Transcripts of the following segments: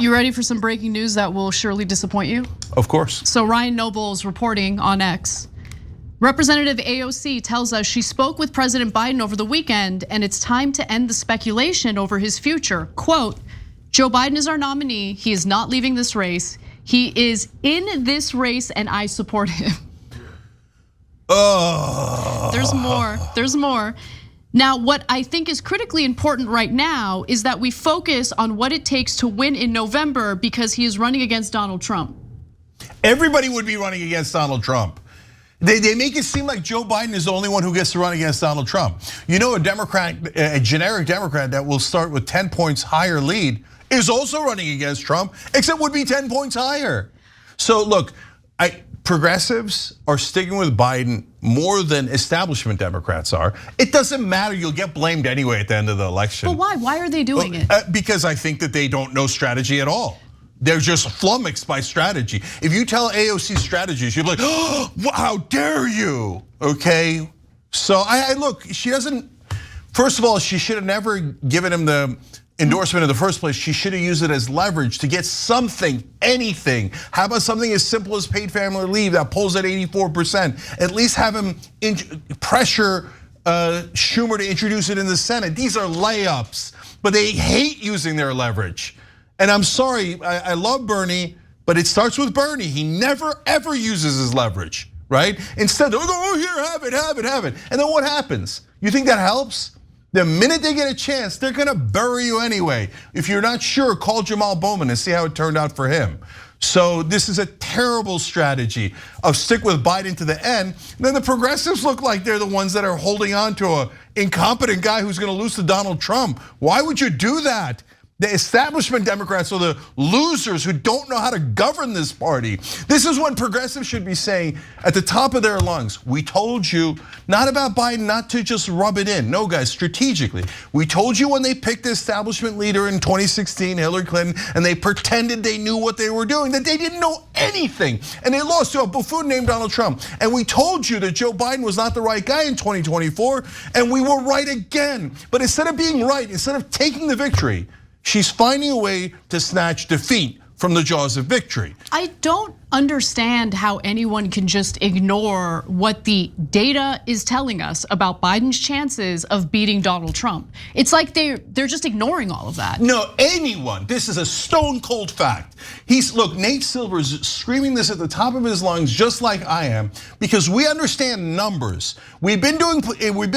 You ready for some breaking news that will surely disappoint you? Of course. So Ryan Noble's reporting on X. Representative AOC tells us she spoke with President Biden over the weekend and it's time to end the speculation over his future. Quote, Joe Biden is our nominee. He is not leaving this race. He is in this race and I support him. Oh. There's more. Now, what I think is critically important right now is that we focus on what it takes to win in November because he is running against Donald Trump. Everybody would be running against Donald Trump. They make it seem like Joe Biden is the only one who gets to run against Donald Trump. You know, a Democrat, a generic Democrat that will start with 10 points higher lead is also running against Trump, except would be 10 points higher. So look, progressives are sticking with Biden more than establishment Democrats are. It doesn't matter, you'll get blamed anyway at the end of the election. But why? Why are they doing it? Because I think that they don't know strategy at all. They're just flummoxed by strategy. If you tell AOC strategies, you're like, oh, how dare you, okay? So I look, she doesn't, first of all, she should have never given him the endorsement in the first place. She should have used it as leverage to get something, anything. How about something as simple as paid family leave that polls at 84%? At least have him pressure Schumer to introduce it in the Senate. These are layups, but they hate using their leverage. And I'm sorry, I love Bernie, but it starts with Bernie. He never ever uses his leverage, right? Instead, oh, here, have it. And then what happens? You think that helps? The minute they get a chance, they're gonna bury you anyway. If you're not sure, call Jamal Bowman and see how it turned out for him. So this is a terrible strategy of stick with Biden to the end. And then the progressives look like they're the ones that are holding on to an incompetent guy who's gonna lose to Donald Trump. Why would you do that? The establishment Democrats are the losers who don't know how to govern this party. This is when progressives should be saying at the top of their lungs, we told you, not about Biden, not to just rub it in. No, guys, strategically. We told you when they picked the establishment leader in 2016, Hillary Clinton, and they pretended they knew what they were doing, that they didn't know anything. And they lost to a buffoon named Donald Trump. And we told you that Joe Biden was not the right guy in 2024, and we were right again. But instead of being right, instead of taking the victory, she's finding a way to snatch defeat from the jaws of victory. I don't understand how anyone can just ignore what the data is telling us about Biden's chances of beating Donald Trump. It's like they're just ignoring all of that. No, anyone, this is a stone cold fact. Look, Nate Silver is screaming this at the top of his lungs just like I am, because we understand numbers. We've been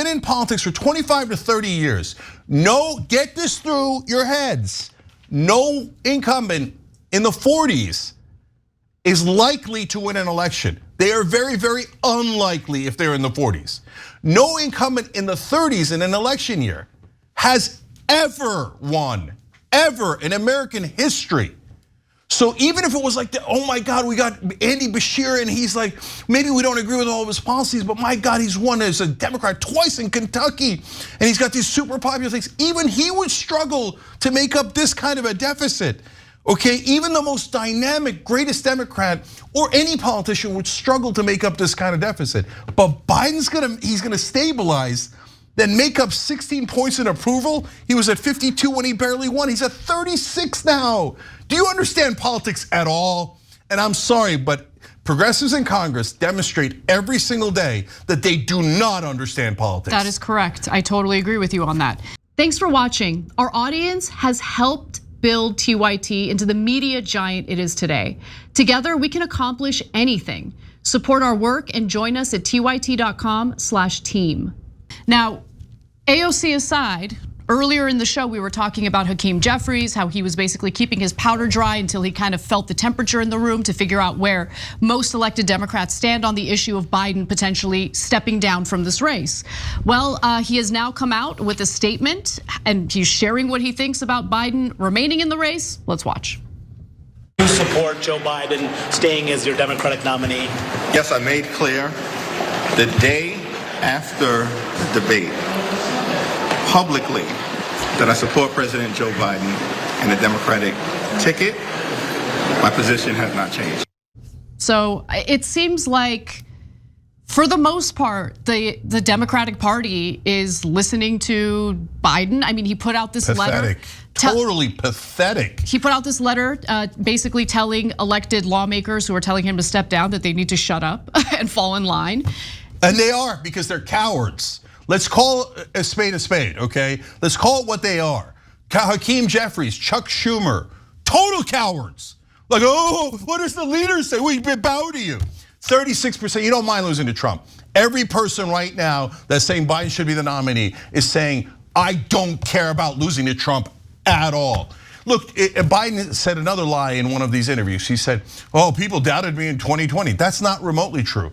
in politics for 25 to 30 years. No, get this through your heads. No incumbent in the 40s is likely to win an election. They are very, very unlikely if they're in the 40s. No incumbent in the 30s in an election year has ever won, ever in American history. So even if it was like, oh my God, we got Andy Beshear and he's like, maybe we don't agree with all of his policies, but my God, he's won as a Democrat twice in Kentucky. And he's got these super popular things. Even he would struggle to make up this kind of a deficit. Okay, even the most dynamic, greatest Democrat or any politician would struggle to make up this kind of deficit. But Biden's he's gonna stabilize, then make up 16 points in approval. He was at 52 when he barely won. He's at 36 now. Do you understand politics at all? And I'm sorry, but progressives in Congress demonstrate every single day that they do not understand politics. That is correct. I totally agree with you on that. Thanks for watching. Our audience has helped build TYT into the media giant it is today. Together, we can accomplish anything. Support our work and join us at tyt.com/team. Now, AOC aside, earlier in the show, we were talking about Hakeem Jeffries, how he was basically keeping his powder dry until he kind of felt the temperature in the room to figure out where most elected Democrats stand on the issue of Biden potentially stepping down from this race. Well, he has now come out with a statement and he's sharing what he thinks about Biden remaining in the race. Let's watch. You support Joe Biden staying as your Democratic nominee? Yes, I made clear the day after the debate publicly that I support President Joe Biden and the Democratic ticket. My position has not changed. So it seems like, for the most part, the Democratic Party is listening to Biden. I mean, he put out this letter Totally pathetic. He put out this letter basically telling elected lawmakers who are telling him to step down that they need to shut up and fall in line. And they are, because they're cowards. Let's call a spade, okay? Let's call it what they are. Hakeem Jeffries, Chuck Schumer, total cowards. Like, oh, what does the leader say? We bow to you. 36%, you don't mind losing to Trump. Every person right now that's saying Biden should be the nominee is saying, I don't care about losing to Trump at all. Look, Biden said another lie in one of these interviews. He said, oh, people doubted me in 2020. That's not remotely true.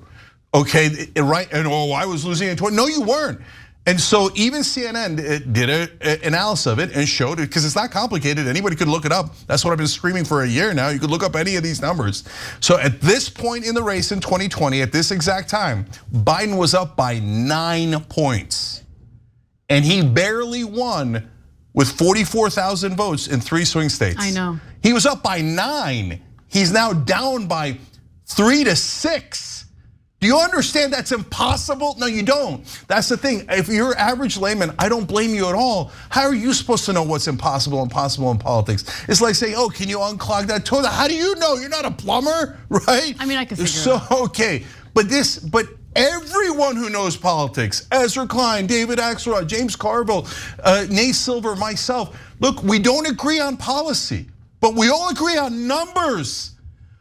Okay, right, and oh, I was losing in 20. No, you weren't. And so even CNN did an analysis of it and showed it, because it's not complicated. Anybody could look it up. That's what I've been screaming for a year now. You could look up any of these numbers. So at this point in the race in 2020, at this exact time, Biden was up by 9 points. And he barely won with 44,000 votes in 3 swing states. I know. He was up by 9. He's now down by 3 to 6. Do you understand that's impossible? No, you don't. That's the thing. If you're an average layman, I don't blame you at all. How are you supposed to know what's impossible in politics? It's like saying, oh, can you unclog that toilet? How do you know? You're not a plumber, right? I mean, I can figure it out. Okay, but everyone who knows politics, Ezra Klein, David Axelrod, James Carville, Nate Silver, myself, look, we don't agree on policy, but we all agree on numbers.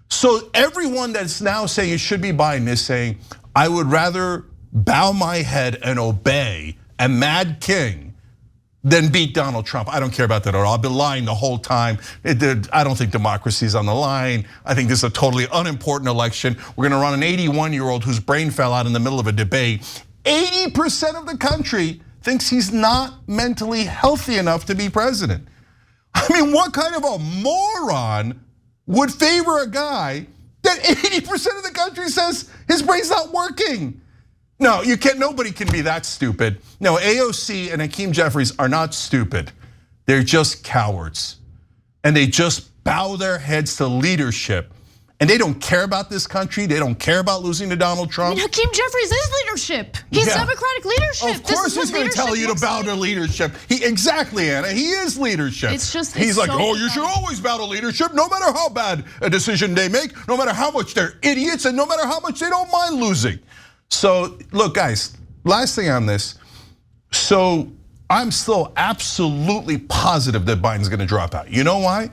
So everyone that's now saying it should be Biden is saying, I would rather bow my head and obey a mad king than beat Donald Trump. I don't care about that at all. I've been lying the whole time. I don't think democracy's on the line. I think this is a totally unimportant election. We're gonna run an 81-year-old whose brain fell out in the middle of a debate. 80% of the country thinks he's not mentally healthy enough to be president. I mean, what kind of a moron would favor a guy that 80% of the country says his brain's not working? No, you can't, nobody can be that stupid. No, AOC and Hakeem Jeffries are not stupid. They're just cowards. And they just bow their heads to leadership. And they don't care about this country. They don't care about losing to Donald Trump. I mean, Hakeem Jeffries is leadership. He's Democratic leadership. Of course he's gonna tell you to bow to leadership. Exactly, Anna, he is leadership. It's just, he's like, oh, you should always bow to leadership, no matter how bad a decision they make, no matter how much they're idiots, and no matter how much they don't mind losing. So, look, guys, last thing on this. So, I'm still absolutely positive that Biden's gonna drop out. You know why?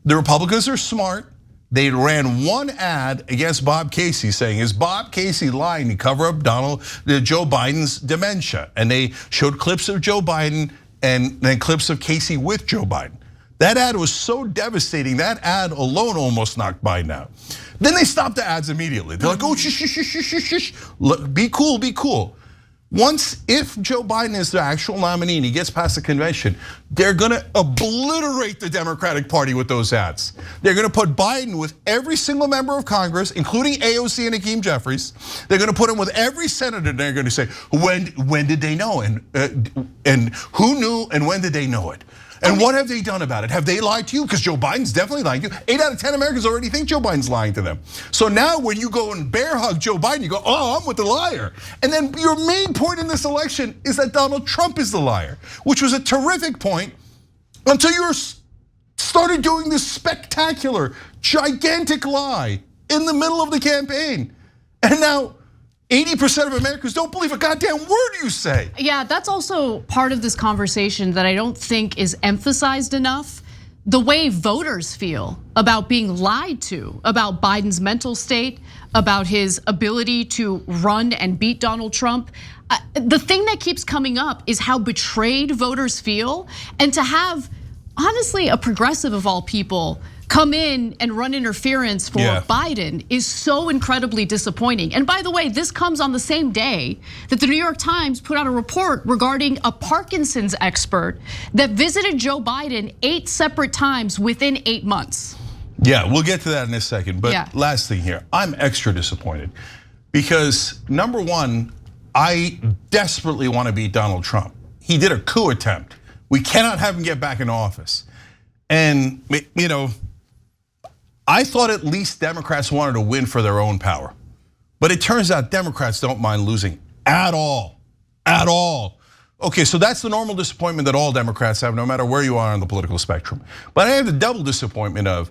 The Republicans are smart. They ran one ad against Bob Casey saying, is Bob Casey lying to cover up Joe Biden's dementia? And they showed clips of Joe Biden and then clips of Casey with Joe Biden. That ad was so devastating, that ad alone almost knocked Biden out. Then they stopped the ads immediately. They're like, oh, shh. Be cool, be cool. If Joe Biden is the actual nominee and he gets past the convention, they're gonna obliterate the Democratic Party with those ads. They're gonna put Biden with every single member of Congress, including AOC and Hakeem Jeffries. They're gonna put him with every senator. They're gonna say, when did they know? And who knew and when did they know it? And what have they done about it? Have they lied to you? Because Joe Biden's definitely lying to you. 8 out of 10 Americans already think Joe Biden's lying to them. So now when you go and bear hug Joe Biden, you go, oh, I'm with the liar. And then your main point in this election is that Donald Trump is the liar, which was a terrific point until you started doing this spectacular, gigantic lie in the middle of the campaign. And now 80% of Americans don't believe a goddamn word you say. Yeah, that's also part of this conversation that I don't think is emphasized enough. The way voters feel about being lied to, about Biden's mental state, about his ability to run and beat Donald Trump. The thing that keeps coming up is how betrayed voters feel, and to have, honestly, a progressive of all people come in and run interference for Biden is so incredibly disappointing. And by the way, this comes on the same day that the New York Times put out a report regarding a Parkinson's expert that visited Joe Biden 8 separate times within 8 months. Yeah, we'll get to that in a second. But last thing here, I'm extra disappointed because number one, I desperately want to beat Donald Trump. He did a coup attempt. We cannot have him get back in office. And I thought at least Democrats wanted to win for their own power. But it turns out Democrats don't mind losing at all. Okay, so that's the normal disappointment that all Democrats have, no matter where you are on the political spectrum. But I have the double disappointment of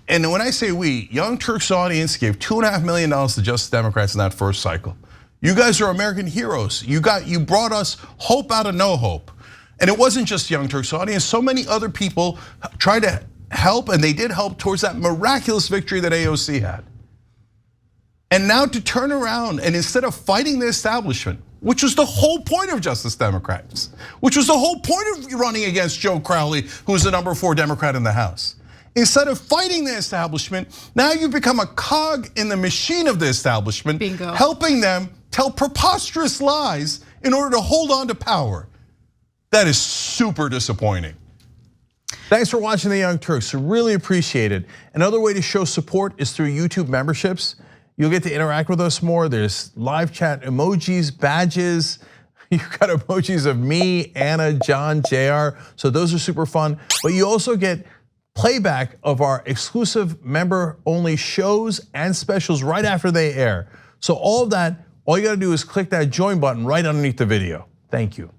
and when I say we, Young Turks audience gave $2.5 million to Justice Democrats in that first cycle. You guys are American heroes. You brought us hope out of no hope. And it wasn't just Young Turks audience, so many other people tried to help, and they did help towards that miraculous victory that AOC had. And now to turn around and instead of fighting the establishment, which was the whole point of Justice Democrats, which was the whole point of running against Joe Crowley, who was the number 4 Democrat in the House. Instead of fighting the establishment, now you've become a cog in the machine of the establishment, Bingo. helping them tell preposterous lies in order to hold on to power. That is super disappointing. Thanks for watching the Young Turks, really appreciate it. Another way to show support is through YouTube memberships. You'll get to interact with us more. There's live chat emojis, badges. You've got emojis of me, Anna, John, JR. So those are super fun. But you also get playback of our exclusive member-only shows and specials right after they air. So all of that, all you gotta do is click that join button right underneath the video. Thank you.